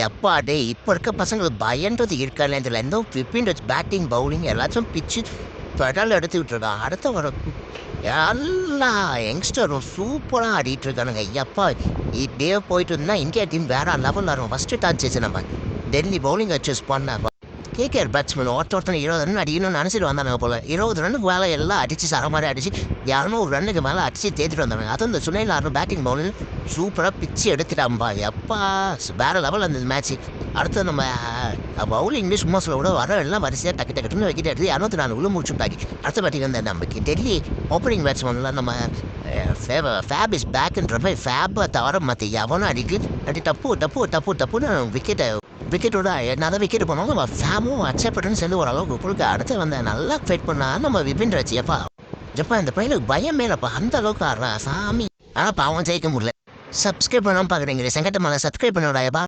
எப்பா டே இப்போ இருக்க பசங்களுக்கு பயன்றது இருக்காது இதில் எந்த ஃபிஃப்டின் பேட்டிங் பவுலிங் எல்லாத்தையும் பிச்சு பெடல் எடுத்துக்கிட்டு இருக்கான். அடுத்த வர எல்லா யங்ஸ்டரும் சூப்பராக ஆடிட்டு இருக்கானுங்க. எப்பா இப்படியே போயிட்டு இருந்தால் இந்தியா டீம் வேற லெவலில் இருக்கும். ஃபஸ்ட்டு டாஸ் செய்ச்சு நம்ம டெல்லி பவுலிங் சூஸ் பண்ண கேகேஆர் பேட்ஸ்மேன் ஒருத்தொருத்தனை 20 ரன் அடிக்கணும்னு நினச்சிட்டு வந்தாங்க போல். 20 ரன்னுக்கு மேலே எல்லாம் அடித்து சர மாதிரி அடிச்சு 200 ரன்னுக்கு மேலே அடிச்சு தேத்திட்டு வந்தாங்க. அதுவும் இந்த சுனில் நாராயண் பேட்டிங் பவுலிங் சூப்பராக பிச்சு எடுத்துட்டாம்பா. எப்பா வேறு லெவல் அந்த மேட்ச். அடுத்து நம்ம பவுலிங் சும்மா சொல்ல விட வர எல்லாம் வரிசையாக டக்கு டக்குன்னு வைக்கிட்டு எடுத்து 204 உள்ள முடிச்சுட்டாக்கி. அடுத்த பேட்டிங் வந்து நமக்கு டெல்லி ஓப்பனிங் பேட்ஸ்மேன்லாம் நம்ம ஃபேப் இஸ் பேக்குன்ற மாதிரி ஃபேப்பை தவிர மற்ற எவனும் அடி டப்புன்னு விக்கெட்டோட என்ன விக்கெட் போனாலும் நம்ம ஃபேமும் அக்செப்ட்னு சேர்ந்து ஓரளவுக்கு கொடுக்க. அடுத்து வந்து நல்லா ஃபைட் பண்ணா நம்ம விபின் ராஜியப்பா. ஜப்பா இந்த பையனுக்கு பயம் மேலப்பா அந்த அளவுக்கு ஆடுறான் சாமி. ஆனால் பாவம் ஜெயிக்க முடியல. சப்ஸ்கிரைப் பண்ணாமல் பார்க்குறீங்க செங்கட்ட மேலே சப்ஸ்கிரைப் பண்ணிவிடாயப்பா.